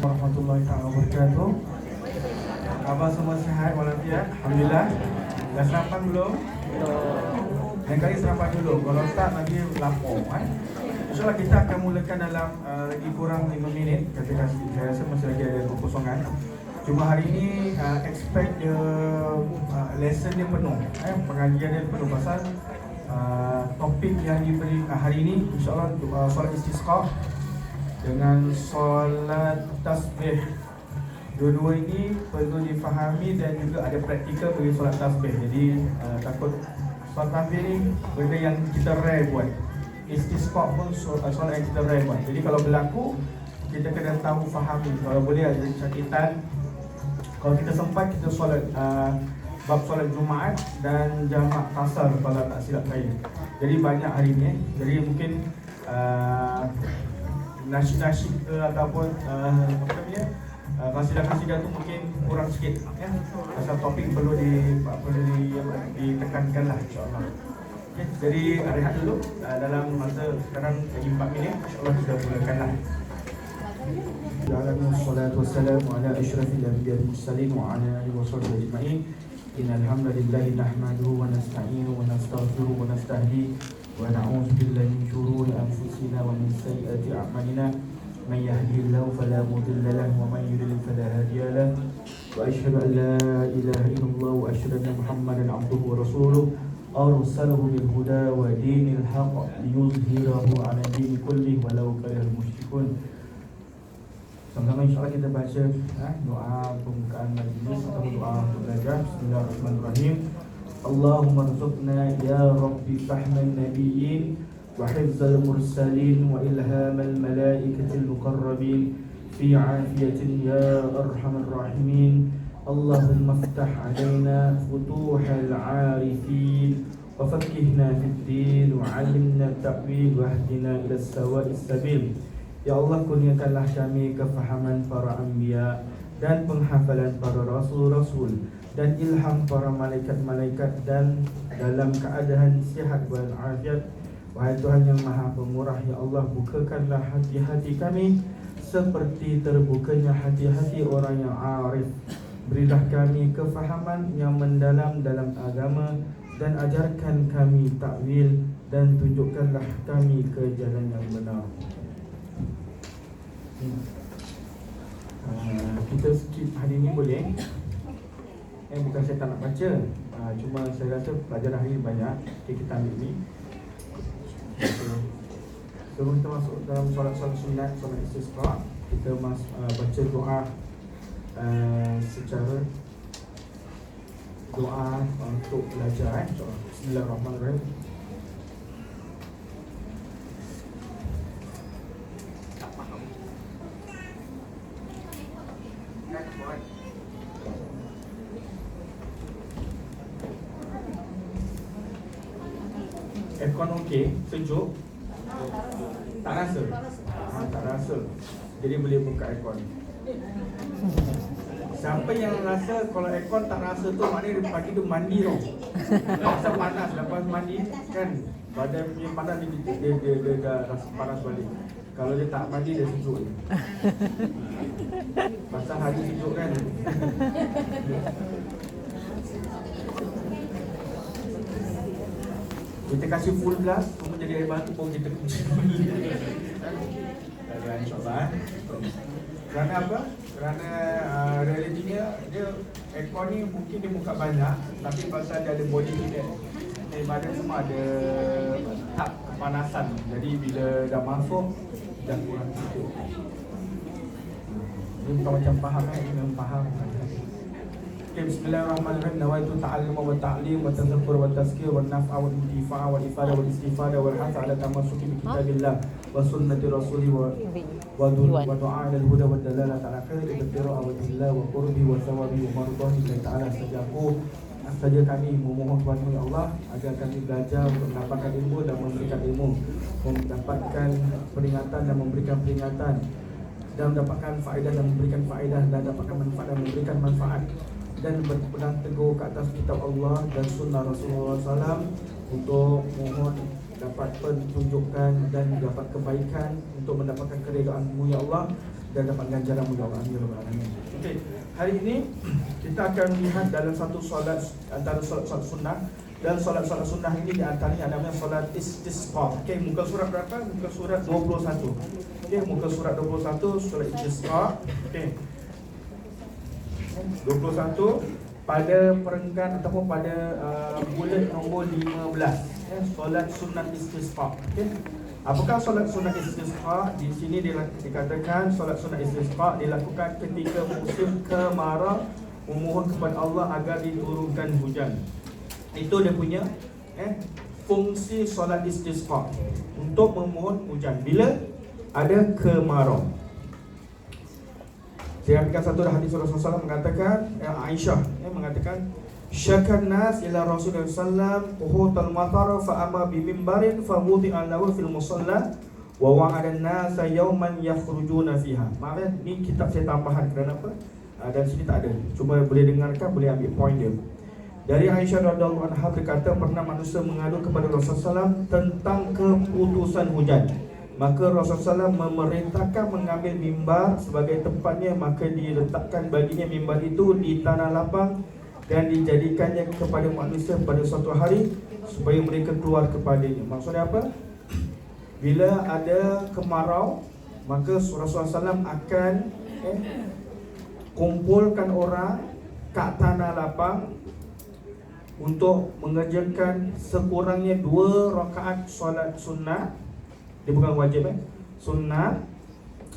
warahmatullahi wabarakatuh. Khabar semua sihat walafiat? Alhamdulillah. Dah sarapan belum? Yang kali sarapan dulu. Kalau tak nanti lapor. InsyaAllah kita akan mulakan dalam lagi kurang 5 minit. Saya rasa masih lagi ada kekosongan. Cuma hari ini expect dia lesson dia penuh. Pengajian dia penuh pasal topik yang diberi hari ini insyaAllah solat istisqa dengan solat tasbih. Dua-dua ini perlu difahami dan juga ada praktikal bagi solat tasbih. Jadi takut solat tasbih ni benda yang kita rare buat. Istisqa pun solat yang kita rare buat. Jadi kalau berlaku kita kena tahu fahami. Kalau boleh ada catatan. Kalau kita sempat kita solat bab solat Jumaat dan jamak qasar kalau tak silap saya. Jadi banyak hari ni. Jadi mungkin nasyid-nasyid ke ataupun apa namanya kasidah-kasidah tu mungkin kurang sikit ya. Pasal topik perlu ditekankanlah insya-Allah. Okay, jadi rehat dulu dalam masa sekarang lagi 4 minit insya-Allah sudah mulakanlah. Wassalatu wassalamu ala asyrafil anbiya'i wal mursalin wa ala alihi washabbihi ajma'in. Innal hamdalillahi nahmaduhu wa nasta'inuhu wa nastaghfiruhu wa nastahdihi wa na'udzu billahi min shururi anfusina wa min sayyiati a'malina. Man yahdihillahu fala mudilla lahu wa man yudlil fala hadiya lahu. Wa asyhadu an la ilaha illallah wa asyhadu anna Muhammadan 'abduhu wa rasuluhu arsalahu bil huda wa dinil haqq liyuzhirahu 'ala dini kullihi walau karihal musyrikun. Sama-sama insyaAllah kita baca doa pembukaan majlis atau doa untuk belajar. Bismillahirrahmanirrahim. Allahumma rzuqna ya Rabbi fahman nabiyyin wa hifzal mursalin wa ilhamal malaikatil muqarrabin fi afiyatin ya arhamar rahimin. Allahumma iftah alaina futuhal arifin wa fakkihna fid din wa 'allimna at-ta'wil wa hdina ila as-sawa'is sabil. Ya Allah, kurniakanlah kami kefahaman para anbiya dan penghafalan para rasul-rasul dan ilham para malaikat-malaikat dan dalam keadaan sihat wal afiat. Wahai Tuhan yang Maha Pemurah, ya Allah, bukakanlah hati-hati kami seperti terbukanya hati-hati orang yang arif. Berilah kami kefahaman yang mendalam dalam agama dan ajarkan kami takwil dan tunjukkanlah kami ke jalan yang benar. Kita skip hari ni boleh? Bukan saya tak nak baca, cuma saya rasa pelajaran hari ni banyak. Okay, kita ambil ni. Sebelum kita masuk dalam solat-solat sunat, solat istisqa, kita baca doa secara doa untuk belajar. Bismillahirrahmanirrahim. Aircon okey, sejuk. Tak rasa. Tak rasa. Jadi boleh buka aircon. Siapa yang rasa kalau aircon tak rasa tu maknanya pagi tu mandi tau. Rasa panas lepas mandi kan. Badan punya panas dia dah rasa panas balik. Kalau dia tak mandi dia sejuk je. Pasal hari sejuk kan. Kita kasih full blast, semua jadi air batu pun kita kunci. InsyaAllah. Kerana apa? Kerana realitinya dia aircon ni mungkin dia buka banyak, tapi pasal dia ada body heat badan semua ada tahap kepanasan. Jadi bila dah masuk dah kurang sejuk. Ini bukan macam faham memang faham. Bismillahirrahmanirrahim. Nawaitu ta'alluma wa ta'lim wa tadhakkur wa tazkir wa naf'a wa intifa'a wa ifada wa istifada wa al-hath ala tamassuki bi kitabillah wa sunnati rasulih wa du'a ila al-huda wa dalalah ala khair al-qira'a wa billah wa qurbi wa thawabi wa mardahi lillahi ta'ala saja kami memohon kepada ya Allah agar kami belajar untuk mendapatkan ilmu dan memberikan ilmu, mendapatkan peringatan dan memberikan peringatan, dan mendapatkan faedah dan memberikan faedah, dan dapatkan manfaat dan memberikan manfaat, dan berpegang teguh ke atas kitab Allah dan sunnah Rasulullah SAW untuk mohon dapat petunjukan dan dapat kebaikan untuk mendapatkan keridaan-Mu ya Allah, dan dapat ganjaran mulia Allah. Amin ya rabbal alamin. Okey, hari ini kita akan lihat dalam satu solat antara solat sunnah, dan solat sunnah ini di antaranya namanya solat istisqa. Okey, muka surat berapa? Muka surat 21. Okey, muka surat 21 solat istisqa. Okey. 21 pada perenggan ataupun pada bulan nombor 15, solat sunat istisqa. Okey. Apakah solat sunat istisqa? Di sini dikatakan solat sunat istisqa dilakukan ketika musim kemarau, memohon kepada Allah agar diturunkan hujan. Itu dia punya fungsi solat istisqa, untuk memohon hujan bila ada kemarau. Saya ambilkan satu hadis Rasulullah SAW mengatakan, Aisyah mengatakan, syakan nas ila Rasulullah SAW quhutal matar fa amma bi mimbarin fa wudi'a lahu fil musalla wa wa'ada an-nasa yawman yakhrujuna fiha. Maaf ya, ni kitab saya tambahan kerana apa? Dan sini tak ada. Cuma boleh dengarkan, boleh ambil poin dia. Dari Aisyah radhiyallahu anha berkata, pernah manusia mengadu kepada Rasulullah SAW tentang keputusan hujan. Maka Rasulullah SAW memerintahkan mengambil mimbar sebagai tempatnya, maka diletakkan baginya mimbar itu di tanah lapang dan dijadikannya kepada manusia pada suatu hari supaya mereka keluar kepadanya. Maksudnya apa? Bila ada kemarau, maka Rasulullah SAW akan kumpulkan orang kat tanah lapang untuk mengerjakan sekurangnya 2 rakaat solat sunnah. Dia bukan wajib, sunnah.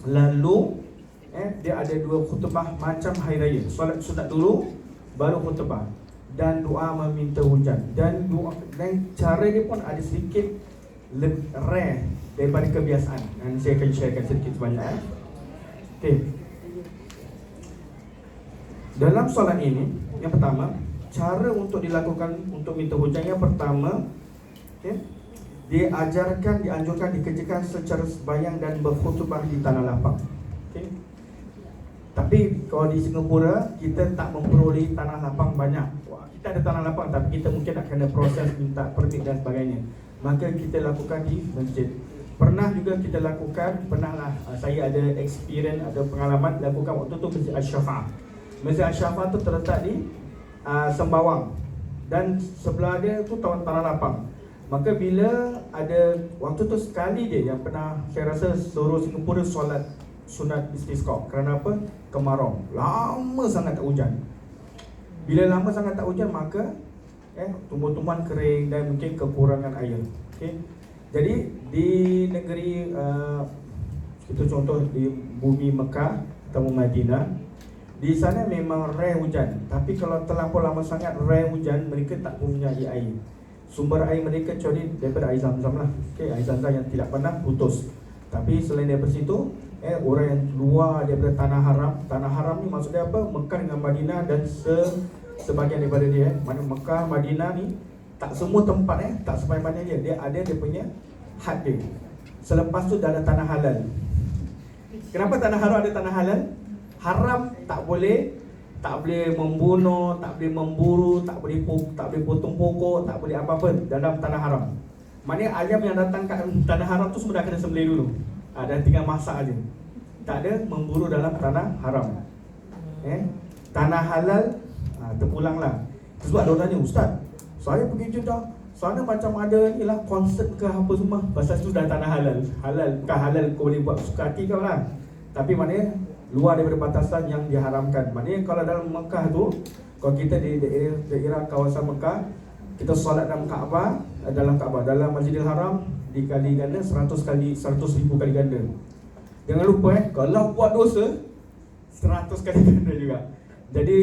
Lalu dia ada 2 khutbah macam hari raya. Solat sunat dulu, baru khutbah, dan doa meminta hujan. Dan doa, dan cara dia pun ada sedikit rare daripada kebiasaan. Dan saya akan sharekan sedikit sebanyak. Okey. Dalam solat ini, yang pertama, cara untuk dilakukan untuk minta hujan yang pertama, dianjurkan dikerjakan secara sembahyang dan berkhutbah di tanah lapang. Okay. Tapi kalau di Singapura kita tak memperoleh tanah lapang banyak. Kita ada tanah lapang tapi kita mungkin nak kena proses minta permit dan sebagainya. Maka kita lakukan di masjid. Pernah juga kita lakukan, saya ada experience, ada pengalaman lakukan waktu tu Masjid Al-Syafa'ah. Masjid Al-Syafa'ah tu terletak di Sembawang, dan sebelah dia tu tanah lapang. Maka bila ada waktu tu sekali je yang pernah saya rasa seluruh Singapura solat sunat istisqa. Kerana apa? Kemarau. Lama sangat tak hujan. Bila lama sangat tak hujan, maka tumbuh-tumbuhan kering dan mungkin kekurangan air. Okay. Jadi di negeri kita contoh di bumi Mekah atau Madinah, di sana memang rare hujan. Tapi kalau terlampau lama sangat rare hujan, mereka tak mempunyai air. Sumber air mereka cari daripada air Zam-Zam lah. Okay, air Zam-Zam yang tidak pernah putus. Tapi selain daripada situ, orang yang keluar daripada tanah haram. Tanah haram ni maksudnya apa? Mekah dengan Madinah dan sebahagian daripada dia. Mana Mekah, Madinah ni tak semua tempat tak sebanyak-banyak dia. Dia ada dia punya had dia. Selepas tu dah ada tanah halal. Kenapa tanah haram ada tanah halal? Haram tak boleh membunuh, tak boleh memburu, tak boleh potong pokok, tak boleh apa-apa dalam tanah haram. Maknanya ayam yang datang ke tanah haram tu semua dah kena sembelih dulu. Dan tinggal masak aja. Tak ada memburu dalam tanah haram. Tanah halal, terpulanglah. Sebab dia tanya, Ustaz, saya pergi Jeddah, sana macam ada ni lah konsert ke apa semua. Pasal tu dah tanah halal. Halal, bukan halal kau boleh buat suka hati kau lah. Tapi maknanya luar daripada batasan yang diharamkan. Maknanya kalau dalam Mekah tu, kalau kita di daerah kawasan Mekah, kita solat dalam Kaabah, dalam Masjidil Haram dikali ganda 100 ribu kali ganda. Jangan lupa kalau buat dosa 100 kali ganda juga. Jadi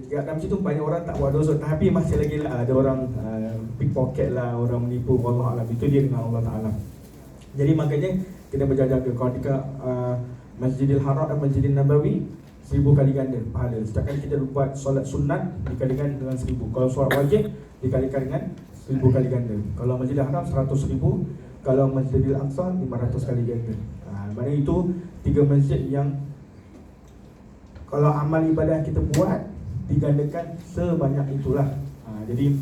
dalam situ banyak orang tak buat dosa, tapi masih lagi lah ada orang pickpocket lah, orang menipu, wallah alam. Itu dia dengan Allah Ta'ala. Jadi makanya kita berjaga-jaga. Kalau dekat Masjidil Haram dan Masjidil Nabawi 1000 kali ganda pahala. Setiap kali kita buat solat sunat dikalikan dengan 1000. Kalau solat wajib dikalikan dengan 1000 kali ganda. Kalau Masjidil Haram 100,000, kalau Masjidil Aqsa 500 kali ganda. Maknanya itu 3 masjid yang kalau amal ibadah kita buat digandakan sebanyak itulah. Jadi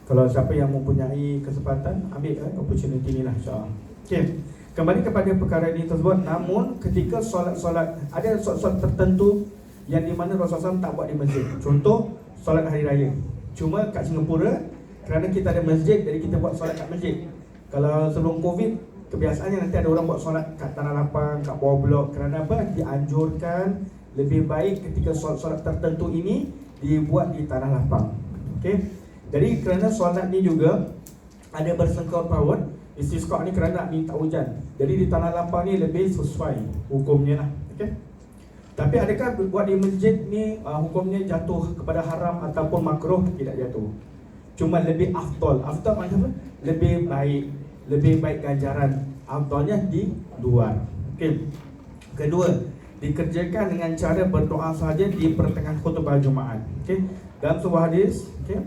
kalau siapa yang mempunyai kesempatan, ambil opportunity ni lah, insyaAllah. Okay. Kembali kepada perkara ini tersebut, namun ketika solat-solat, ada solat-solat tertentu yang di mana Rasulullah SAW tak buat di masjid. Contoh, solat hari raya. Cuma kat Singapura, kerana kita ada masjid, jadi kita buat solat kat masjid. Kalau sebelum Covid, kebiasaannya nanti ada orang buat solat kat tanah lapang, kat bawah blok. Kerana apa? Dianjurkan lebih baik ketika solat-solat tertentu ini dibuat di tanah lapang. Okey. Jadi kerana solat ni juga ada bersengkau paut. Istisqa ni kerana nak minta hujan. Jadi di tanah lapang ni lebih sesuai hukumnya lah. Okey. Tapi adakah buat di masjid ni hukumnya jatuh kepada haram ataupun makruh? Tidak jatuh. Cuma lebih afdal. Afdal maksudnya apa? Lebih baik ganjaran. Afdalnya di luar. Okey. Kedua, dikerjakan dengan cara berdoa sahaja di pertengahan khutbah Jumaat. Okey. Dalam sebuah hadis, okey,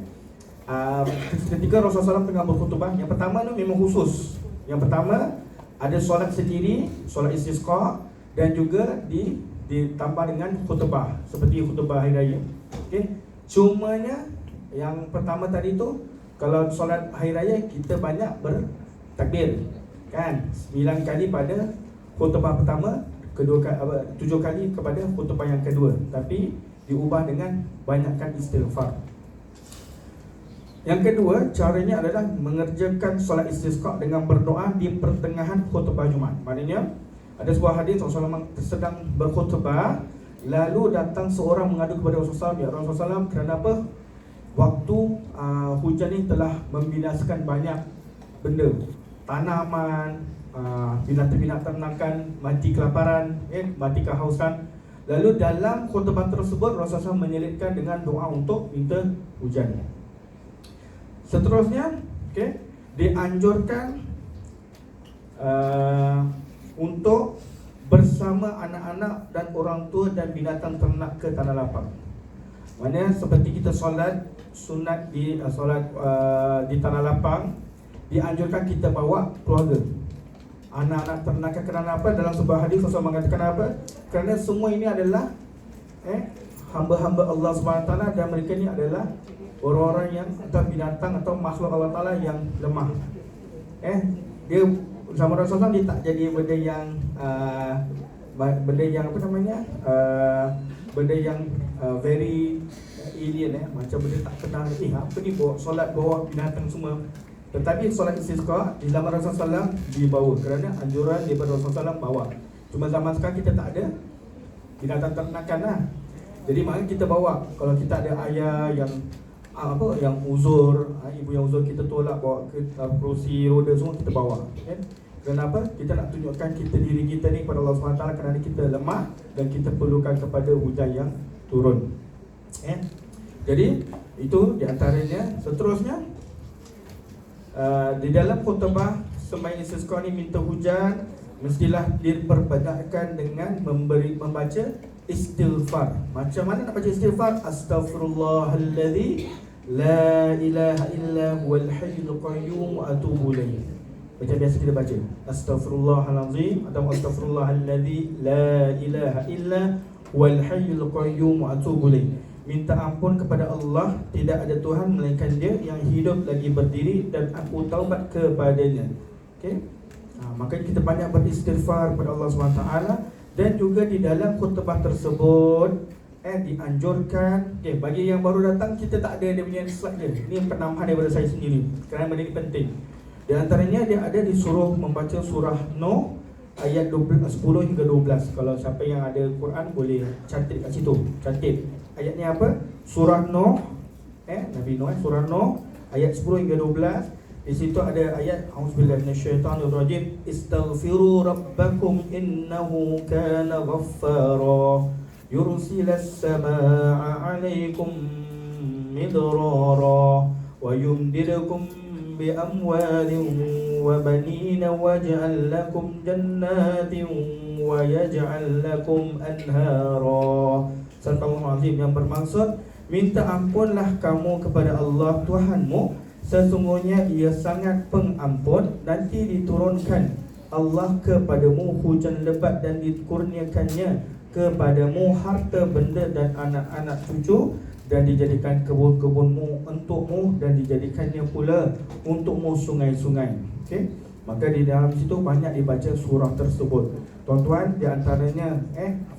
ketika Rasulullah SAW tengah berkhutbah, yang pertama ni memang khusus. Yang pertama ada solat sendiri, solat istisqa, dan juga ditambah dengan khutbah seperti khutbah hari raya. Okey. Cumanya yang pertama tadi tu, kalau solat hari raya kita banyak bertakbir, kan? 9 kali pada khutbah pertama, 7 kali kepada khutbah yang kedua. Tapi diubah dengan banyakkan istighfar. Yang kedua, caranya adalah mengerjakan solat istisqa dengan berdoa di pertengahan khutbah Jumaat. Maknanya, ada sebuah hadis Rasulullah sedang berkhutbah, lalu datang seorang mengadu kepada Rasulullah, ya Rasulullah, kerana apa? Waktu hujan ini telah membinasakan banyak benda, tanaman, binatang-binatang ternakan, mati kelaparan, mati kehausan. Lalu dalam khutbah tersebut Rasulullah menyelitkan dengan doa untuk minta hujan. Seterusnya, okay, dianjurkan untuk bersama anak-anak dan orang tua dan binatang ternak ke tanah lapang. Maksudnya seperti kita solat sunat di tanah lapang, dianjurkan kita bawa keluarga, anak-anak ternakan. Kerana apa? Dalam sebuah hadis Rasulullah mengatakan apa? Kerana semua ini adalah hamba-hamba Allah SWT, dan mereka ini adalah orang-orang yang atau binatang atau makhluk Allah Ta'ala yang lemah. Dia sama Rasulullah dia tak jadi benda yang apa namanya, benda yang very alien, macam benda tak kenal. Apa ni bawa solat bawa binatang semua. Tetapi solat istisqa di zaman Rasulullah SAW dibawa, kerana anjuran daripada Rasulullah SAW bawa. Cuma zaman sekarang kita tak ada binatang ternakan lah. Jadi maknanya kita bawa. Kalau kita ada ayah yang yang uzur, ibu yang uzur, kita tolak bawa ke kerusi roda semua kita bawa. Kenapa? Kita nak tunjukkan diri kita ni kepada Allah SWT, kerana kita lemah dan kita perlukan kepada hujan yang turun. Jadi itu di antaranya. Seterusnya, di dalam khutbah sembahyang istisqa ni minta hujan, mestilah diperbanyakkan dengan membaca istighfar. Macam mana nak baca istighfar? Astaghfirullahalladzi la ilaha illa huwal hayyul qayyum wa atubu ilaih. Macam biasa kita baca astaghfirullahalazim atau astaghfirullahalladzi la ilaha illa huwal hayyul qayyum wa atubu ilaih. Minta ampun kepada Allah, tidak ada Tuhan melainkan Dia yang hidup lagi berdiri, dan aku taubat kepadanya. Okey. Maka kita banyak beristighfar kepada Allah SWT. Dan juga di dalam khutbah tersebut dianjurkan, bagi yang baru datang, kita tak ada dia punya slide dia. Ini penambahan daripada saya sendiri, kerana benda ini penting. Di antaranya dia ada disuruh membaca surah Nuh ayat 10 hingga 12. Kalau siapa yang ada Quran boleh catat kat situ. Catat ayatnya apa? Surah Nuh, Nabi Nuh, surah Nuh ayat 10 hingga 12. Di situ ada ayat auzubillahi minasyaitonirrajim, istaghfiru rabbakum innahu kana ghaffara yursilas samaa'a 'alaikum midrara wa yumdidukum bi amwalin wa banina waj'al lakum jannatin wa yaj'al lakum anhara. Sallallahu alaihi, yang bermaksud, minta ampunlah kamu kepada Allah Tuhanmu, sesungguhnya Ia sangat pengampun. Nanti diturunkan Allah kepadamu hujan lebat dan dikurniakannya kepadamu harta benda dan anak-anak cucu, dan dijadikan kebun-kebunmu untukmu, dan dijadikannya pula untukmu sungai-sungai. Okey. Maka di dalam situ banyak dibaca surah tersebut. Tuan-tuan, di antaranya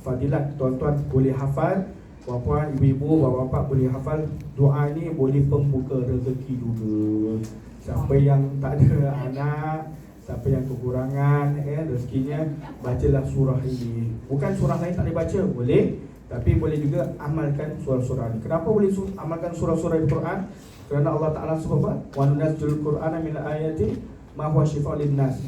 fadilat tuan-tuan boleh hafal, puan-puan, ibu-ibu, bapa-bapa boleh hafal. Doa ni boleh pembuka rezeki juga. Siapa yang tak ada anak, siapa yang kekurangan rezekinya, bacalah surah ini. Bukan surah lain tak boleh baca, boleh, tapi boleh juga amalkan surah-surah ini. Kenapa boleh amalkan surah-surah Al-Quran? Kerana Allah Ta'ala sebut apa? Wa nunazzilul Qur'ana min ayati ma huwa shifaa'un linnas.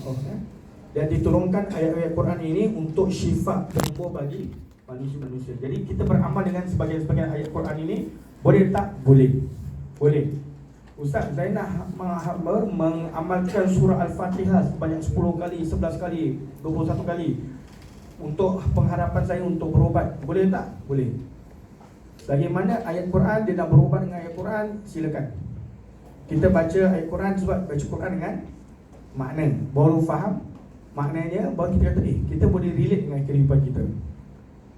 Dan diturunkan ayat-ayat Quran ini untuk syifa, penyembuh bagi manusia-manusia. Jadi kita beramal dengan sebagian-sebagian ayat Quran ini, boleh tak? Boleh. Boleh. Ustaz, saya nak mengamalkan surah Al-Fatihah sebanyak 10 kali, 11 kali, 21 kali untuk pengharapan saya untuk berubat. Boleh tak? Boleh. Bagaimana ayat Quran dia nak berubat dengan ayat Quran, silakan. Kita baca ayat Quran sebab baca Quran dengan makna, baru faham maknanya, baru kita kata kita boleh relate dengan kehidupan kita.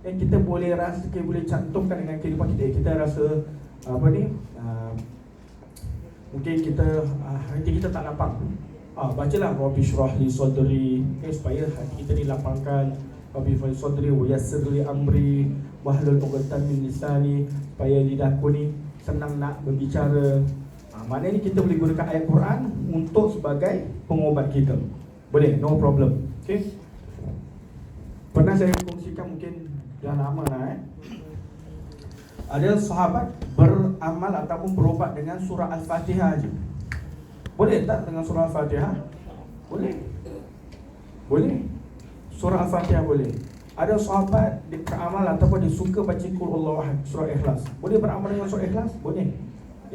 Kita boleh rasa, kita boleh cantumkan dengan kehidupan kita. Kita rasa mungkin kita hati kita tak lapang. Bacalah Rabbi syrah li sadri, supaya hati kita dilapangkan. Rabbi syrah li sadri wa yassir li amri wahlul 'uqdatam min lisani, supaya lidahku ni senang nak berbicara. Maknanya kita boleh gunakan ayat Quran untuk sebagai pengobat kita. Boleh, no problem. Okay. Pernah saya kongsikan, mungkin dah lama lah ada sahabat beramal ataupun berubat dengan surah Al-Fatihah aja. Boleh tak dengan surah Al-Fatihah? Boleh. Boleh. Surah Al-Fatihah boleh. Ada sahabat beramal ataupun dia suka baca Qul Huwallahu Ahad, surah Ikhlas. Boleh beramal dengan surah Ikhlas? Boleh.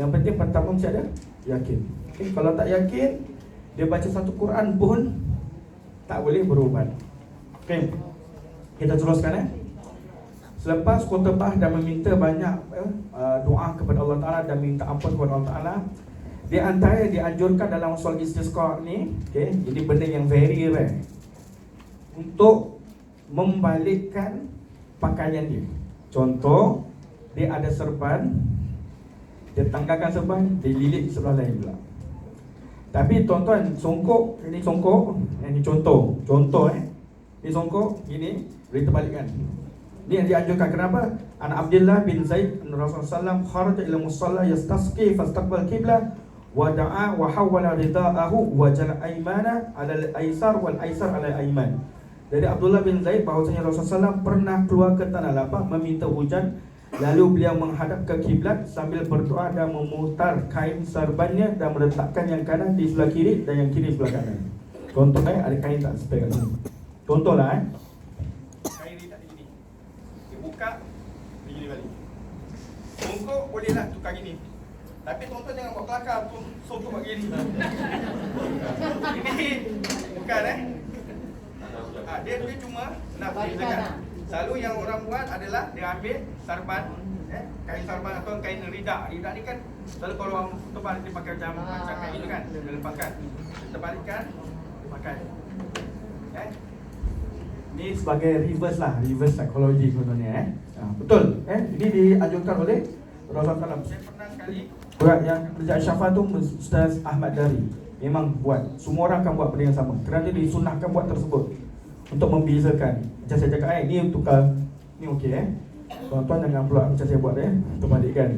Yang penting pertama mesti ada yakin. Kalau tak yakin, dia baca satu Quran pun tak boleh berubat. Kita teruskan Selepas khutbah dan meminta banyak doa kepada Allah Ta'ala dan minta ampun kepada Allah Ta'ala, di antara dianjurkan dalam soal istisqa ni, jadi benda yang very rare, untuk membalikkan pakaian dia. Contoh, dia ada serban, dia tanggalkan serban, dia lilit sebelah lain pula. Tapi tuan-tuan, songkok, ini songkok, ini contoh, ini songkok, ini boleh terbalikkan. Ini yang dianjurkan. Kenapa? An Abdullah bin Zaid Rasulullah SAW kharaja ila musalla yastasqi fastaqbal qiblah wa da'a wa hawwala ridaahu wa jala aymana 'ala al-aysar wal aysar 'ala al-ayman. Dari Abdullah bin Zaid bahawasanya Rasulullah SAW pernah keluar ke tanah lapang meminta hujan, lalu beliau menghadap ke kiblat sambil berdoa dan memutar kain sarbannya dan meletakkan yang kanan di sebelah kiri dan yang kiri sebelah kanan. Contoh ada kain tak spare kat sini. Contohlah kain ni tak ada gini. Dia buka, dia gini balik. Songkok bolehlah tukar gini. Tapi tuan-tuan jangan buat kelakar tu, songkok buat gini. Ini bukan dia cuma nak bezakan. Selalu yang orang buat adalah dia ambil sarban, kain sarban atau kain rida. Rida ni kan selalu kalau orang tebal dia pakai macam kain itu kan, dia lepaskan, dia balikkan, dia pakai. Ni sebagai reverse lah, reverse psikologi sebenarnya. Betul. Ini diajukan oleh Rasulullah SAW. Saya pernah sekali buat yang kerja syafa tu Ustaz Ahmad Dari. Memang buat. Semua orang akan buat benda yang sama. Kerana disunahkan buat tersebut untuk membezakan. Macam saya cakap ni tukar, ni okey tuan-tuan jangan pula macam saya buat terbalikkan.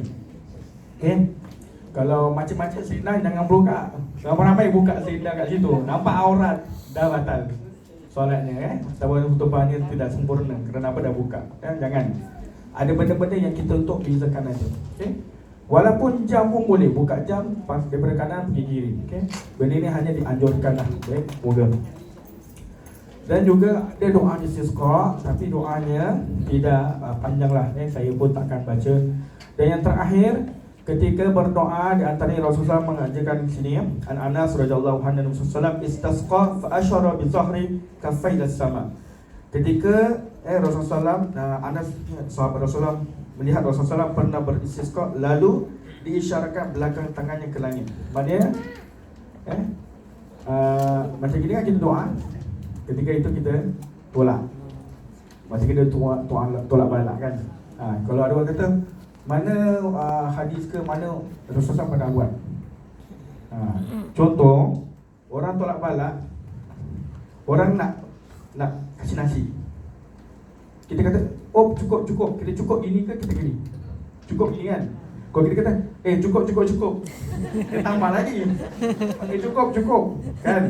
Kalau macam-macam selendang jangan buka. Ramai-ramai buka selendang kat situ, nampak aurat, dah batal solatnya ataupun khutbahnya tidak sempurna kerana apa, dah buka. Jangan. Ada benda-benda yang kita untuk bezakan aja. Walaupun jam pun boleh, buka jam daripada kanan pergi kiri. Benda ni hanya dianjurkan lah. Moga. Dan juga ada doa istisqa, tapi doanya tidak panjang lah. Saya pun takkan baca. Dan yang terakhir, ketika berdoa di antaranya Rasulullah mengajarkan di sini An Anas radhiyallahu anhu Rasulullah istasqa fa asyara bi zahri kaffai as-sama. Ketika Rasulullah Anas sahabat Rasulullah melihat Rasulullah pernah beristisqa, lalu diisyaratkan belakang tangannya ke langit. Maknanya macam gini kan kita doa, ketika itu kita tolak. Macam kita tolak balik kan. Kalau ada orang kata mana hadis ke mana Rasulullah pernah buat. Contoh, orang tolak balak Orang nak kasih nasi, kita kata, oh cukup, kita cukup gini ke kita gini? Cukup gini kan? Kalau kita kata, cukup, kita tambah lagi, cukup kan?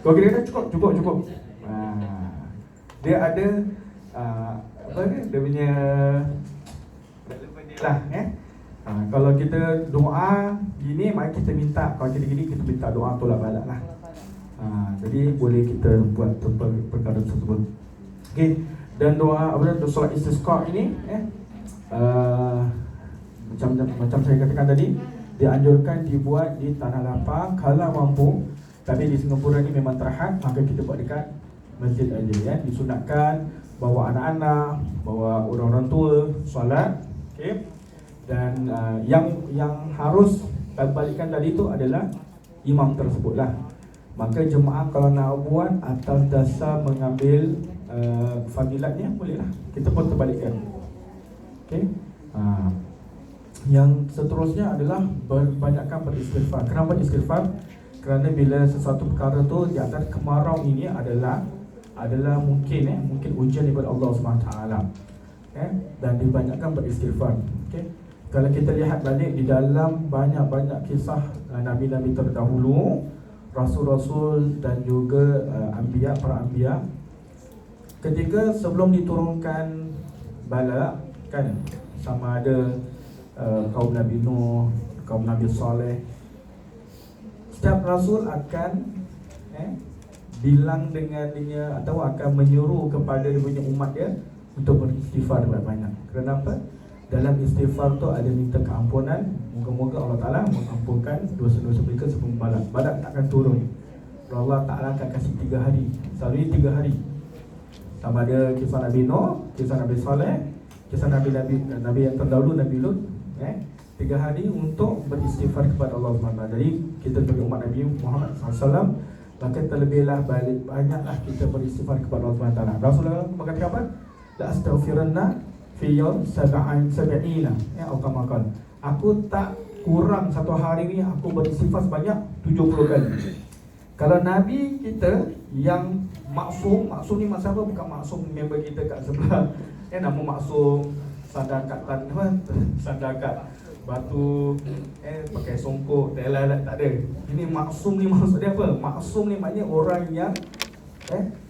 Kalau kita kata cukup. Dia ada apa dia punya lah kalau kita doa gini, mari kita minta. Kalau kita gini, kita minta doa tolak balak lah. Jadi boleh kita buat perkara tersebut. Okey. Dan doa solat istisqa ini macam saya katakan tadi, dianjurkan dibuat di tanah lapang kalau mampu. Tapi di Singapura ni memang terhad, maka kita buat dekat masjid aja ya. Disunatkan bawa anak-anak, bawa orang-orang tua solat. Okey. Dan yang harus balikkan tadi tu adalah imam tersebutlah. Maka jemaah kalau nak buat atas dasar mengambil fadilatnya, bolehlah. Kita pun terbalikkan. Okey. Yang seterusnya adalah banyakkan beristighfar. Kenapa istighfar? Kerana bila sesuatu perkara tu di antara kemarau ini adalah mungkin ujian daripada Allah SWT. Dan dibanyakkan beristighfar. Kalau kita lihat balik di dalam banyak-banyak kisah Nabi-Nabi terdahulu, Rasul-Rasul dan juga para anbiya, ketika sebelum diturunkan bala kan, sama ada kaum Nabi Nuh, kaum Nabi Saleh, setiap Rasul akan bilang dengannya atau akan menyuruh kepada dia punya umat dia untuk beristighfar banyak. Kenapa? Dalam istighfar tu ada minta keampunan. Moga-moga Allah Ta'ala mengampunkan dosa-dosa mereka sebelum balak. Balak tak akan turun. Allah Ta'ala akan kasih 3 hari. Selalunya 3 hari. Sama ada kisah Nabi Nuh, kisah Nabi Saleh, kisah Nabi yang terdahulu, Nabi Lut. 3 hari untuk beristighfar kepada Allah SWT. Jadi kita sebagai umat Nabi Muhammad SAW, maka terlebihlah banyaklah kita beristighfar kepada Allah SWT. Rasulullah mengatakan apa? La astaghfiranna fi yawm sab'ina. Atau kamakan, aku tak kurang satu hari ni aku beristighfar sebanyak 70 kali. Kalau Nabi kita yang maksum ni maksud apa? Bukan maksum member kita kat sebelah. Nama maksum sandakat batu, pakai songkok, tak ada. Ini maksum ni maksudnya apa? Maksum ni maknanya orang yang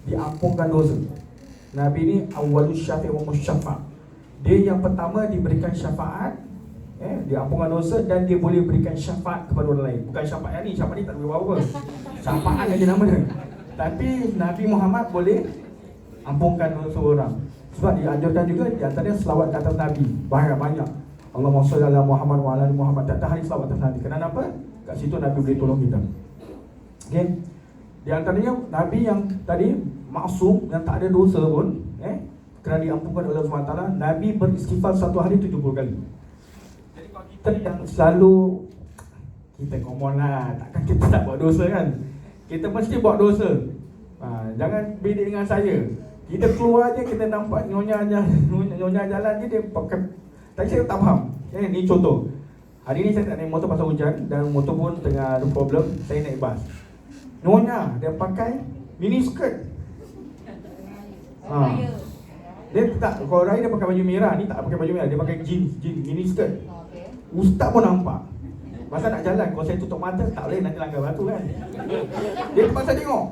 diampunkan dosa. Nabi ni awwalus syafi' wa musyaffa'. Dia yang pertama diberikan syafaat, diampunkan dosa, dan dia boleh berikan syafaat kepada orang lain. Bukan syafaat yang ni, syafaat ni tak boleh apa-apa. Syafaat aja nama dia. Tapi Nabi Muhammad boleh ampunkan dosa orang. Sebab dianjurkan juga di antaranya selawat ke atas Nabi. Banyak-banyak. Allahumma shalli ala Muhammad wa ala ali Muhammad. Tak ada hari selawat atas Nabi. Kenapa? Kat situ Nabi boleh tolong kita. Okey. Di antaranya Nabi yang tadi maksum, yang tak ada dosa pun, kerana diampunkan oleh Allah SWT, Nabi beristighfar satu hari 70 kali. Jadi kalau kita yang selalu, kita common lah, takkan kita tak buat dosa kan? Kita mesti buat dosa. Jangan beda dengan saya. Kita keluar je, kita nampak nyonya jalan je, dia pakai. Tapi saya tak faham. Ni contoh. Hari ni saya tak naik motor pasal hujan, dan motor pun tengah ada problem. Saya naik bas. Nyonya, dia pakai mini skirt. Dia tak, kalau raya dia pakai baju merah, ni tak pakai baju merah, dia pakai jeans mini skirt. Ustaz pun nampak. Masa nak jalan, kalau saya tutup mata, tak boleh nanti langgar batu kan. Dia terpaksa tengok.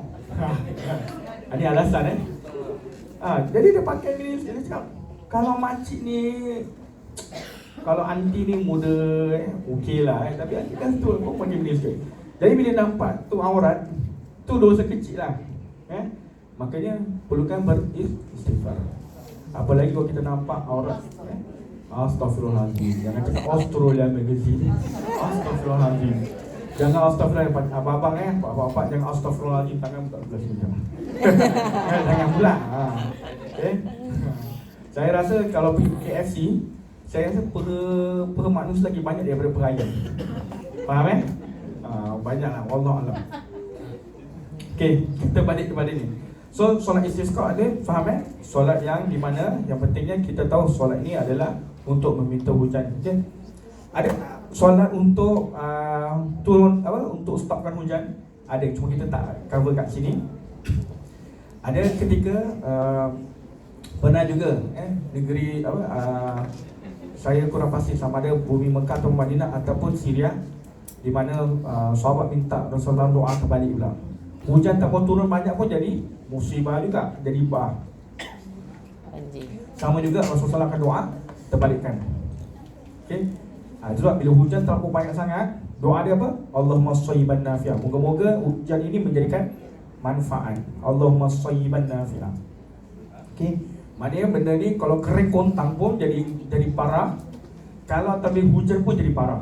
Ini alasan jadi dia pakai mini skirt. Dia cakap, kalau makcik ni, kalau aunty ni muda, okey lah tapi aunty kan tu pun pakai mini skirt. Jadi bila nampak tu aurat, tu dosa kecil lah. Makanya perlukan beristighfar. Apalagi kalau kita nampak aurat, astaghfirullahaladzim. Jangan cakap Australia magazine. Astaghfirullahaladzim. Jangan astaghfirullahaladzim. Abang-abang bapak-bapak jangan astaghfirullahaladzim. Tangan buka belah sini. Jangan pula. Okay. Saya rasa kalau pergi KFC, saya rasa per manusia lagi banyak daripada per ayam. Faham banyaklah, wallahualam. Okay, kita balik kepada ni. So, solat istisqa ada, faham solat yang di mana yang pentingnya kita tahu solat ini adalah untuk meminta hujan. Okay? Ada solat untuk turun untuk stopkan hujan. Ada, cuma kita tak cover kat sini. Ada ketika pernah juga negeri saya kurang pasti sama ada bumi Mekah atau Madinah ataupun Syria, di mana sahabat minta Rasulullah doa kembali pula. Hujan tak mau turun banyak pun jadi musibah juga, jadi bah. Sama juga Rasulullah akan doa terbalikkan. Okey. Itu sebab bila hujan terlalu banyak sangat, doa dia apa? Allahumma shayyiban nafi'ah. Moga-moga hujan ini menjadikan manfaat. Allahumma shayyiban nafi'ah. Okey. Maknanya benda ni kalau kering kontang pun jadi parah. Kalau tabir hujan pun jadi parah.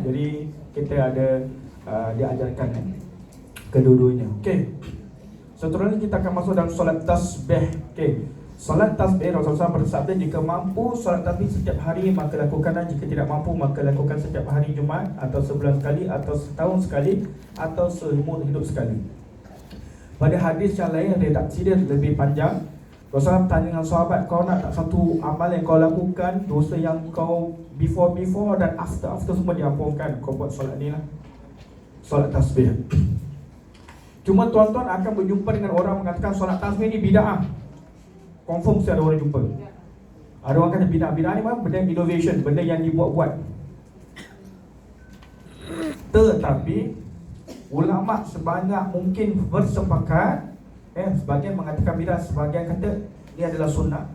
Jadi kita ada diajarkan kedua-duanya. Okey. Seterusnya kita akan masuk dalam solat tasbih. Okey. Solat tasbih Rasulullah bersabda, jika mampu solat tasbih setiap hari maka lakukanlah, jika tidak mampu maka lakukan setiap hari Jumaat atau sebulan sekali atau setahun sekali atau seumur hidup sekali. Pada hadis yang lain redaksi dia lebih panjang. Rasulullah tanya dengan sahabat, kau nak tak satu amal yang kau lakukan, dosa yang kau before dan after semua diampunkan, kau buat solat ni lah, solat tasbih. Cuma tuan-tuan akan berjumpa dengan orang mengatakan solat tasbih ni bid'ah. Confirm saya ada orang jumpa. Ada orang kata bid'ah ni memang benda innovation, benda yang dibuat-buat. Tetapi ulama sebanyak mungkin bersepakat, sebagian mengatakan bid'ah, sebagian kata ini adalah sunnah.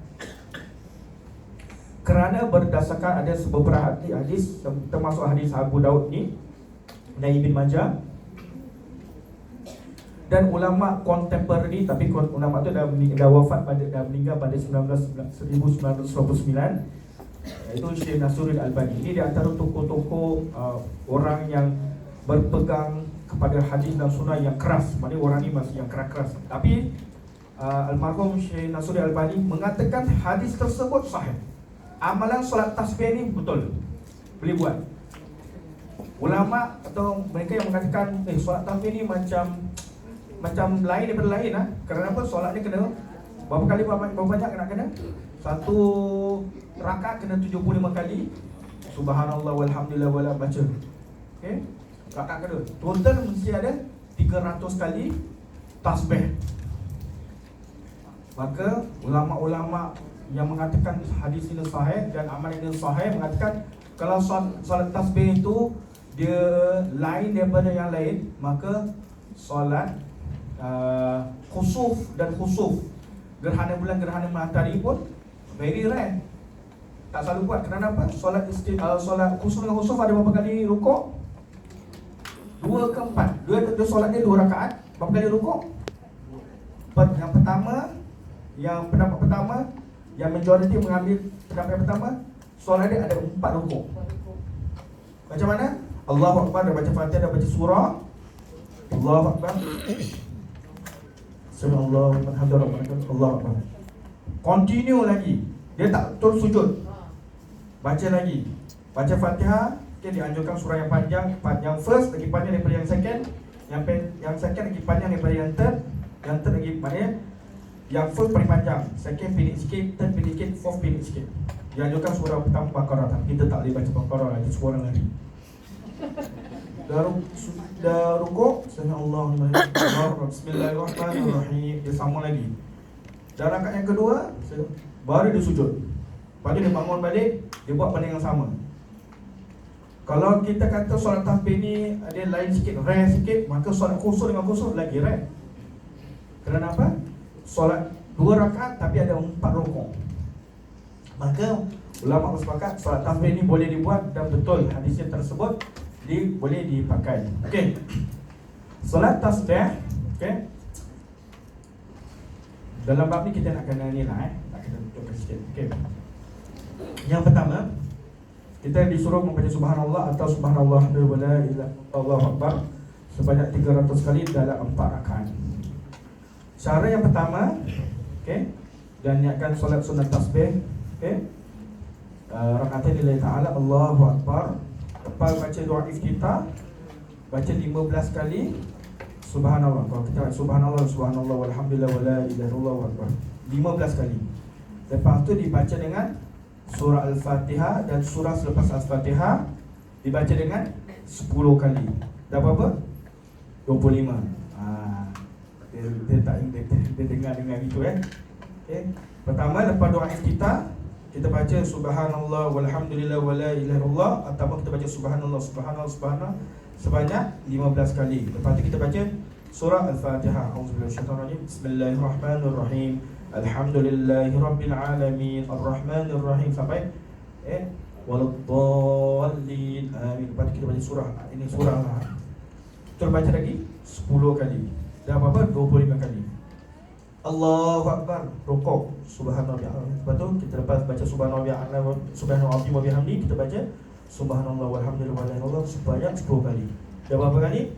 Kerana berdasarkan ada beberapa hadis, termasuk hadis Abu Daud ni dan Ibn Majah, dan ulama contemporary, tapi ulama tu dah wafat dah meninggal pada 1929, iaitu Syekh Nasruddin Albani. Ini di antara tokoh-tokoh orang yang berpegang kepada hadis dan sunnah yang keras. Maknanya orang ni masih yang keras-keras. Tapi almarhum Syekh Nasruddin Albani mengatakan hadis tersebut sahih. Amalan solat tasbih ni betul, boleh buat. Ulama atau mereka yang mengatakan solat tasbih ni macam lain daripada lain lah. Kerana apa? Solat ni kena berapa banyak kena? Satu rakaat kena 75 kali subhanallah walhamdulillah wala baca. Okey? Rakaat kedua total mesti ada 300 kali tasbih. Maka ulama-ulama yang mengatakan hadis ini sahih dan amal ini sahih mengatakan kalau solat tasbih itu dia lain daripada yang lain, maka solat khusuf dan khusuf, gerhana bulan, gerhana matahari pun very rare, tak selalu buat. Kerana apa? Solat khusuf dengan khusuf ada berapa kali rukuk? 2 ke 4. Dua solat dia 2 rakaat. Berapa kali rukuk? Yang pertama, yang pendapat pertama, yang majoriti mengambil pendapat pertama, solat dia ada 4 rukuk. Macam mana? Allahu Akbar, dah baca Fatihah, dah baca surah. Allahu Akbar, Subhanallah, Allahu Akbar. Continue lagi. Dia tak terus sujud. Baca lagi. Baca Fatihah. Okay, dianjurkan surah yang panjang. Yang first lagi panjang daripada yang second. Yang second lagi panjang daripada yang third. Yang third lagi maknanya yang first paling panjang, second pendek sikit, third pendek sikit, fourth pendek sikit. Dianjurkan surah pertama Baqarah. Tapi kita tak boleh baca Baqarah lagi, semua orang lari. Dah rukuk, Bismillahirrahmanirrahim. Dia sama lagi. Dah rakaat yang kedua, baru dia sujud. Lepas tu dia bangun balik, dia buat benda yang sama. Kalau kita kata solat tasbih ni dia lain sikit, rare sikit, maka solat khusuf dengan khusuf lagi rare. Kerana apa? Solat 2 rakaat tapi ada 4 rukuk. Maka ulama bersepakat solat tasbih ni boleh dibuat dan betul hadisnya tersebut boleh dipakai. Okey. Solat tasbih, okey. Dalam bab ni kita nak kena ni lah nak kena tunjukkan sikit. Okey. Yang pertama, kita disuruh membaca subhanallah atau subhanallah wala ilaha illallah akbar sebanyak 300 kali dalam 4 rakaat. Cara yang pertama, okey, dan niatkan solat sunat tasbih, okey. Rakaat lillahi ta'ala, Allahu akbar. Lepas baca doa iftitah, baca 15 kali subhanallah. Kalau kita subhanallah, subhanallah walhamdulillah wala ilaha illallah akbar 15 kali. Lepas tu dibaca dengan surah Al-Fatihah, dan surah selepas Al-Fatihah dibaca dengan 10 kali. Dah berapa? 25. Dia tak dia dengar gitu Okay. Pertama, lepas doa kita baca subhanallah walhamdulillah wala ilaha illallah, atau kita baca subhanallah subhanallah sebanyak 15 kali. Lepas tu kita baca surah Al-Fatihah. Auzubillahi minasyaitanir rajim. Bismillahirrahmanirrahim. Alhamdulillahirabbil alamin arrahmanir rahim sampai waladdallin amin. Lepas tu kita baca surah. Ini surah lah. Kita baca lagi 10 kali. Dah berapa? 25 kali. Allahu Akbar, rukuk, subhanallah. Lepas tu kita lepas baca subhanallah wa bihamdi, kita baca subhanallah walhamdulillah wala ilaha illallah sebanyak 10 kali. Dah berapa kali?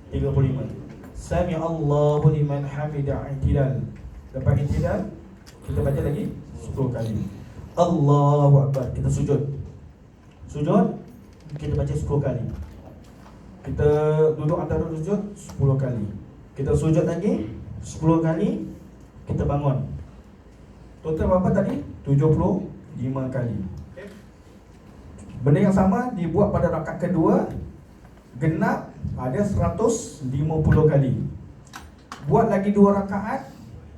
35. Sami Allahu liman hamida i'tidal. Lepas i'tidal kita baca lagi 10 kali. Allahu Akbar, kita sujud. Sujud kita baca 10 kali. Kita duduk antara sujud 10 kali. Kita sujud lagi 10 kali. Kita bangun. Total berapa tadi? 75 kali. Benda yang sama dibuat pada rakaat kedua, genap ada 150 kali. Buat lagi 2 rakaat,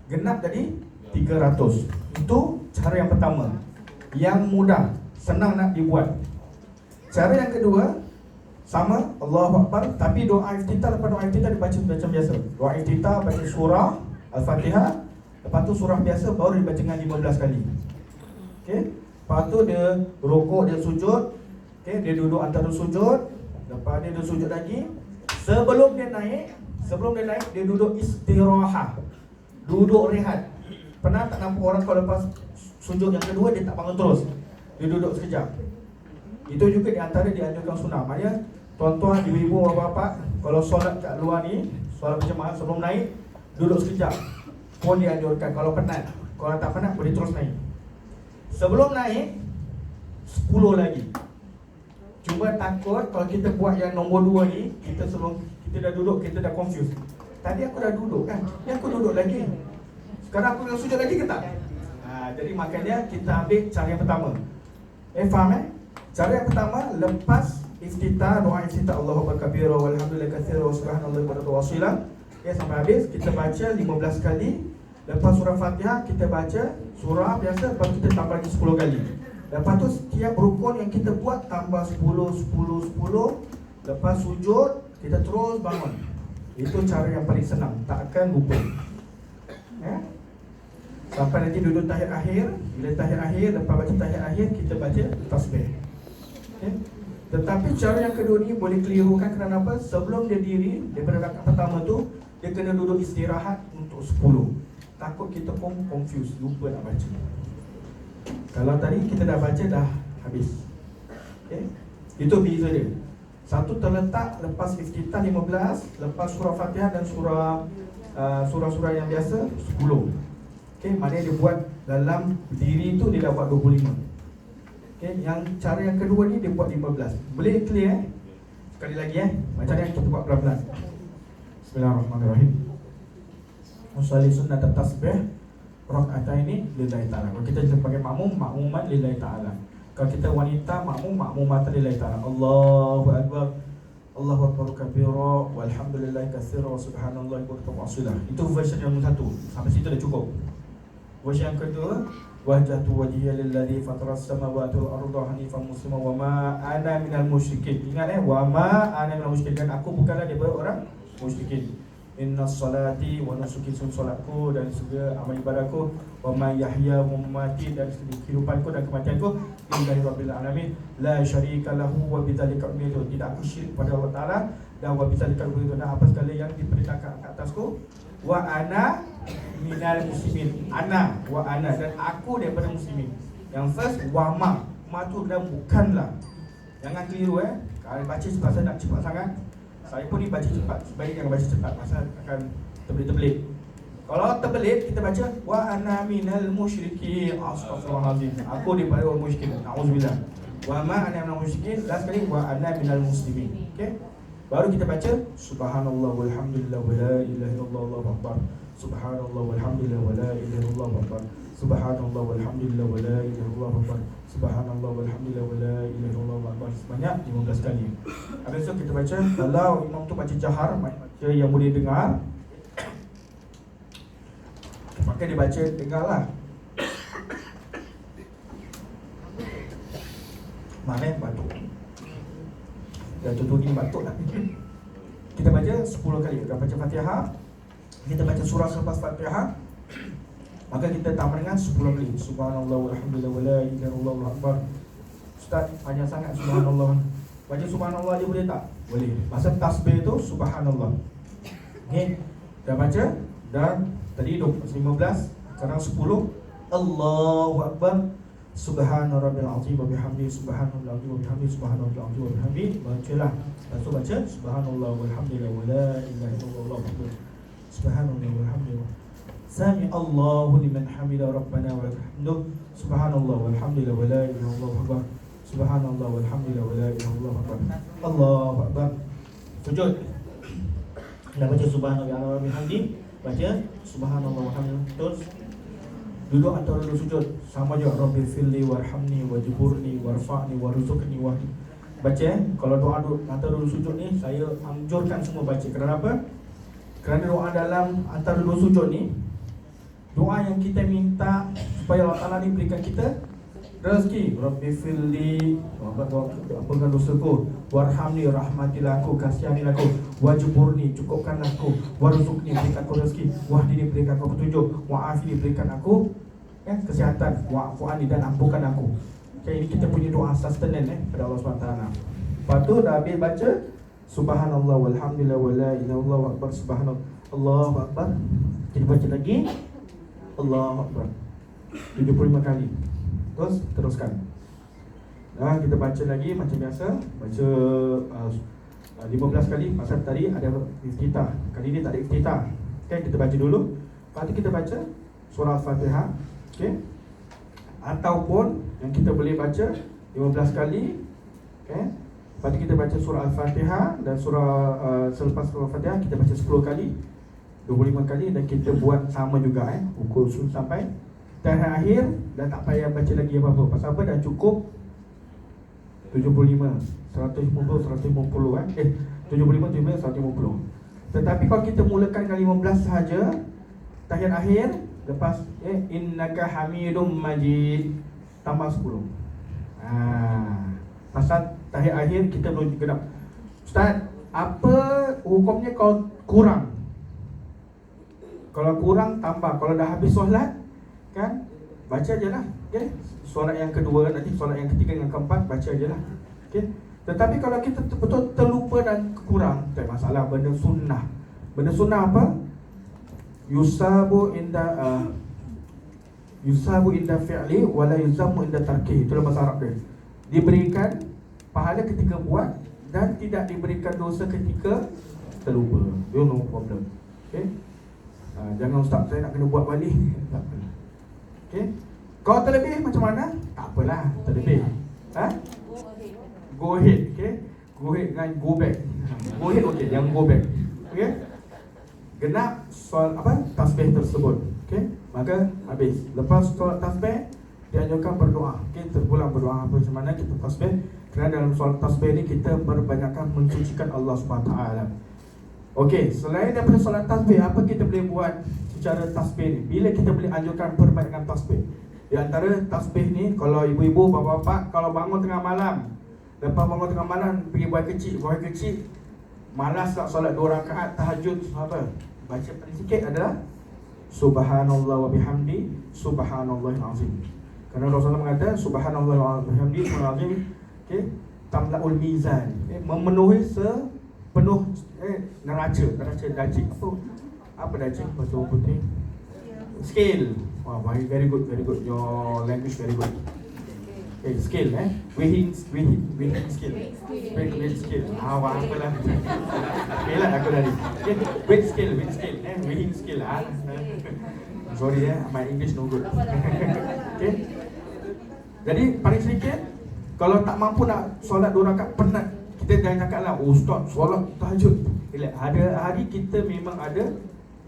genap jadi 300. Itu cara yang pertama, yang mudah, senang nak dibuat. Cara yang kedua sama, Allahu Akbar, tapi doa iftitah, lepas doa iftitah dibaca macam biasa. Doa iftitah baca surah Al-Fatihah. Lepas tu surah biasa baru dibaca dengan 15 kali. Okay. Lepas tu dia rukuk, dia sujud. Okay. Dia duduk antara sujud. Lepas dia sujud lagi. Sebelum dia naik, dia duduk istirahat. Duduk rehat. Pernah tak nampak orang kalau lepas sujud yang kedua dia tak bangun terus? Dia duduk sekejap. Itu juga di antara dianjurkan sunnah. Maknanya tuan-tuan, ibu-ibu, bapa-bapa, kalau solat kat luar ni, solat berjemaah sebelum naik, duduk sekejap pun dianjurkan. Kalau penat, kalau tak penat boleh terus naik. Sebelum naik 10 lagi. Cuma takut kalau kita buat yang nombor 2 ni, kita dah duduk, kita dah confused. Tadi aku dah duduk kan, ni aku duduk lagi, sekarang aku nak sujud lagi ke tak? Jadi makanya kita ambil cara yang pertama. Faham Cara yang pertama, lepas iftitah, doa iftitah Allahu Akbar kabira walhamdulillah katsira wa subhanallahi wa wasila, sampai habis kita baca 15 kali. Lepas surah Fatihah kita baca surah biasa, lepas kita tambah lagi 10 kali. Lepas tu setiap rukun yang kita buat tambah 10. Lepas sujud kita terus bangun. Itu cara yang paling senang, tak akan lupa. Sampai nanti duduk tahiyat akhir. Bila tahiyat akhir, lepas baca tahiyat akhir, kita baca tasbih. Tetapi cara yang kedua ni boleh kelirukan kerana apa? Sebelum dia diri, daripada rakaat pertama tu, dia kena duduk istirahat untuk 10. Takut kita pun confused, lupa nak baca. Kalau tadi kita dah baca dah habis. Itu beza dia. Satu terletak lepas iftitah 15, lepas surah Fatihah dan surah-surah yang biasa 10. Maknanya dia buat dalam diri tu dia dah buat 25. Yang cara yang kedua ni dia buat 15. Boleh clear sekali lagi macam mana kita buat pelan-pelan. Bismillahirrahmanirrahim. Musalli sunnat tasbih raka'ataini lillahi ta'ala. Kalau kita pakai makmuman lillahi ta'ala. Kalau kita wanita, makmumatan lillahi ta'ala. Allahu Akbar, Allahu Akbar kabira walhamdulillah katsira wa subhanallahi wa wasila. Itu version yang satu. Sampai situ dah cukup. Version yang kedua, wajjahtu wajhiya lilladzi fataras samawati wal arda hanifan musliman wa ma ana minal musyrikin. Ingat wa ma ana minal musyrikin, aku bukanlah daripada orang musyrikin. Innas salati wa nusuki, solatku dan segala amal ibadahku, wa ma yahya wa mamati, dan kehidupanku dan kematianku lillahi rabbil alamin la syarika lahu wa bidzalika umirtu. Tidak aku syirik pada Allah Taala dan wa bidzalika umirtu, dan apa segala yang diperintahkan atasku. Wa ana minal muslimin, ana wa ana, dan aku daripada muslimin. Yang first wa ma tu dan bukanlah. Jangan keliru kalau baca cepat, saya nak cepat sangat. Saya pun ni baca cepat, sebaiknya jangan baca cepat, pasal akan terbelit-terbelit. Kalau terbelit, kita baca wa ana minal musyrikin, astaghfirullahalazim, aku daripada orang musyrikin, na'udzubillah. Wa ma ana minal musyrikin, last kali wa ana minal muslimin. Baru kita baca subhanallah walhamdulillah wa la ilaha illallah Allahu akbar. Subhanallah walhamdulillah wa la ilaha illallah Allahu akbar. Subhanallah walhamdulillah wa la ilaha illallah Allahu akbar. Subhanallah walhamdulillah wa la ilaha illallah Allahu akbar. Sebanyak 15 kali. Habis tu kita baca, kalau imam tu baca jahar, baca yang boleh dengar, Maka dia baca, dengarlah. Mana batuk? Dah tutup ni batuk lah. Kita baca 10 kali. Dah baca Fatihah, kita baca surah selepas Fatihah, maka kita tambah dengan 10 kali. Subhanallah walhamdulillah wala ilaha illallah wallahu akbar. Ustaz, panjang sangat subhanallah. Baca subhanallah je boleh tak? Boleh. Masa tasbih tu subhanallah. Okey. Dah baca, dan tadi 15, sekarang 10. Allahu akbar. Subhana rabbil azim wa bihamdi, subhanallah wa bihamdi, subhanallah wa bihamdi. Bacalah. Lepas tu baca subhanallah walhamdulillah wala ilaha illallah wallahu akbar. Subhanallah walhamdulillah. Sami Allahu liman hamida rabbana wa lakal hamdu. Subhanallah walhamdulillah wala ilaha illallah akbar. Subhanallah walhamdulillah wala ilaha illallah akbar. Allahu akbar. Sujud. Dah baca subhanallah wa bihamdi, baca subhanallah walhamdulillah. Terus duduk atau duduk sujud sama je. Rabbi firli warhamni wajburni warfa'ni warzuqni wa. Baca kalau doa antara duduk sujud ni, saya anjurkan semua baca. Kenapa? Kerana doa dalam antara duduk sujud ni, doa yang kita minta supaya Allah Ta'ala ni berikan kita rezeki. Rabbi firli, ampunkan dosaku, warhamni, rahmatilah aku, kasihanilah aku, wajburni, cukupkanlah aku, warzuqni, berikan aku rezeki, wahdini, berikan aku petunjuk, wa'afini, berikan aku kesihatan, wa'fu'ani, dan ampunkan aku. Okay, ini kita punya doa sustainen pada Allah SWT. Lepas tu dah habis baca subhanallah walhamdulillah wala ilaha illallah akbar, subhanallah Allahu akbar. Kita baca lagi Allahu akbar 75 kali. Terus teruskan. Nah, kita baca lagi macam biasa, baca 15 kali. Pasal tadi ada iftitah, kali ni tak ada iftitah. Okay, kita baca dulu. Lepas tu kita baca surah Al-Fatihah. Okay. Ataupun yang kita boleh baca 15 kali. Okay. Lepas tu kita baca surah Al-Fatihah dan surah selepas surah Al-Fatihah kita baca 10 kali, 25 kali, dan kita buat sama juga pukul sampai tahap akhir. Dan tak payah baca lagi apa-apa. Pasal apa? Dah cukup 75, 150, 150 75, 75, 150. Tetapi kalau kita mulakan dengan 15 sahaja, tahiyat akhir, lepas innaka hamidum majid, tambah 10. Pasal tahiyat akhir kita belum genap. Ustaz, apa hukumnya kalau kurang? Kalau kurang tambah. Kalau dah habis solat kan, baca je lah. Okay? Solat yang kedua, nanti solat yang ketiga dengan keempat, baca je lah. Okay? Tetapi kalau kita betul terlupa dan kurang, tak masalah. Benda sunnah. Benda sunnah apa? Yusabu inda fi'li wala yuzamu inda tarki. Itulah bahasa Arab dia. Diberikan pahala ketika buat dan tidak diberikan dosa ketika terlupa. You no problem. Okay? Jangan ustaz, saya nak kena buat balik. Tak apa. Okay? Kalau terlebih macam mana? Tak apalah, terlebih. Go ahead, okay? Go ahead dengan go back. Go ahead, okay, jangan go back. Okay? Genap soal tasbih tersebut. Okay? Maka habis. Lepas solat tasbih, dianjurkan berdoa. Okay? Terpulang berdoa apa macam mana kita tasbih. Kerana dalam solat tasbih ni kita berbanyakkan mensucikan Allah SWT. Okay, selain daripada solat tasbih, apa kita boleh buat secara tasbih ni? Bila kita boleh anjurkan perbanyakkan tasbih? Di antara tasbih ni, kalau ibu-ibu, bapa-bapa, kalau bangun tengah malam, lepas bangun tengah malam pergi buat kecil, malas tak solat 2 rakaat tahajud, apa? Baca paling sikit adalah subhanallah wa bihamdi, subhanallahil azim. Kerana Rasulullah mengatakan subhanallah wa bihamdi, subhanallahil azim, okay, tamla'ul mizan, memenuhi sepenuh neraca daging. Apa daging bahasa putih? Scale. Wow, very good. Your language very good. Okay, scale, weighing scale. Weight scale. Apalah. Okay lah aku tadi. Okay, weight scale, weighing scale. Sorry my English no good. Okay. Jadi paling sedikit, kalau tak mampu nak solat 2 rakaat penat, kita jangan cakap lah, ustaz solat tahajud. Ada hari kita memang ada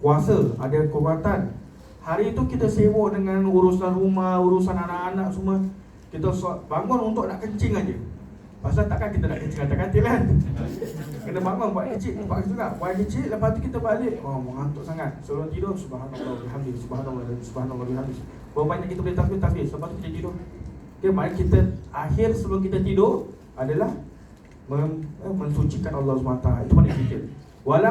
kuasa, ada kekuatan. Hari itu kita sibuk dengan urusan rumah, urusan anak-anak semua. Kita bangun untuk nak kencing aja. Pasal takkan kita nak kecil katil kan. Kena bangun buat kecil, buat kecil, lepas tu kita balik, mengantuk sangat. Sebelum tidur, subhanallah bihamdi, subhanallah bihamdi. Berapa banyak kita boleh tahmid, lepas tu kita tidur. Okay, mari kita akhir sebelum kita tidur adalah mensucikan Allah SWT. Itu paling penting. Walaupun